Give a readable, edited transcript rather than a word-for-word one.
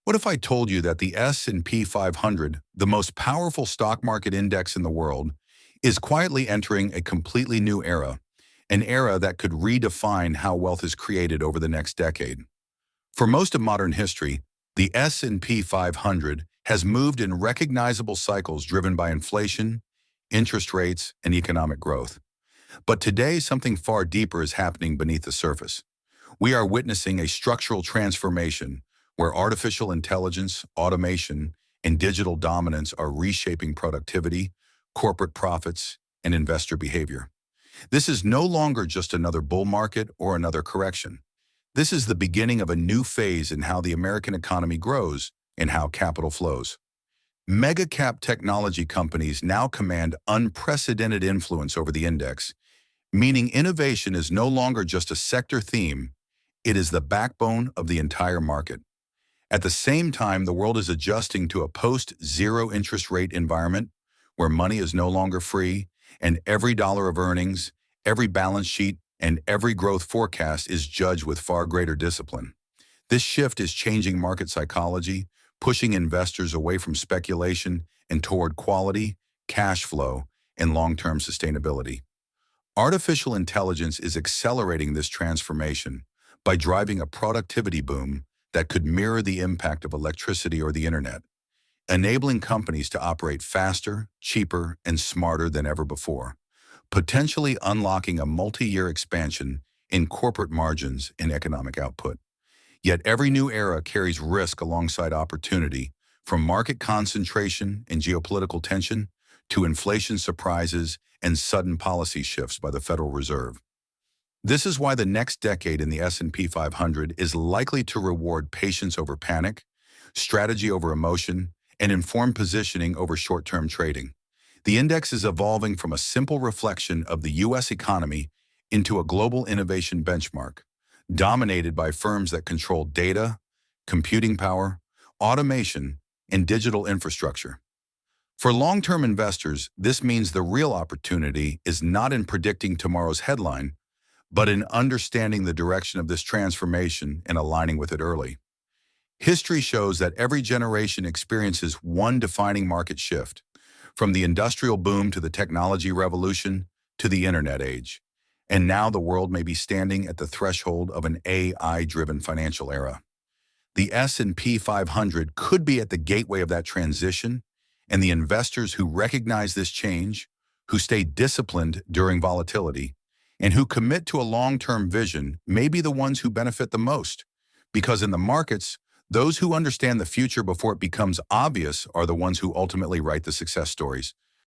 What if I told you that the S&P 500, the most powerful stock market index in the world, is quietly entering a completely new era, an era that could redefine how wealth is created over the next decade? For most of modern history, the S&P 500 has moved in recognizable cycles driven by inflation, interest rates, and economic growth. But today, something far deeper is happening beneath the surface. We are witnessing a structural transformation where artificial intelligence, automation, and digital dominance are reshaping productivity, corporate profits, and investor behavior. This is no longer just another bull market or another correction. This is the beginning of a new phase in how the American economy grows and how capital flows. Mega-cap technology companies now command unprecedented influence over the index, meaning innovation is no longer just a sector theme, it is the backbone of the entire market. At the same time, the world is adjusting to a post-zero interest rate environment where money is no longer free and every dollar of earnings, every balance sheet, and every growth forecast is judged with far greater discipline. This shift is changing market psychology, pushing investors away from speculation and toward quality, cash flow, and long-term sustainability. Artificial intelligence is accelerating this transformation by driving a productivity boom that could mirror the impact of electricity or the internet, enabling companies to operate faster, cheaper, and smarter than ever before, potentially unlocking a multi-year expansion in corporate margins and economic output. Yet every new era carries risk alongside opportunity, from market concentration and geopolitical tension to inflation surprises and sudden policy shifts by the Federal Reserve. This is why the next decade in the S&P 500 is likely to reward patience over panic, strategy over emotion, and informed positioning over short-term trading. The index is evolving from a simple reflection of the U.S. economy into a global innovation benchmark, dominated by firms that control data, computing power, automation, and digital infrastructure. For long-term investors, this means the real opportunity is not in predicting tomorrow's headline, but in understanding the direction of this transformation and aligning with it early. History shows that every generation experiences one defining market shift, from the industrial boom to the technology revolution to the internet age. And now the world may be standing at the threshold of an AI-driven financial era. The S&P 500 could be at the gateway of that transition, and the investors who recognize this change, who stay disciplined during volatility, and who commit to a long-term vision may be the ones who benefit the most. Because in the markets, those who understand the future before it becomes obvious are the ones who ultimately write the success stories.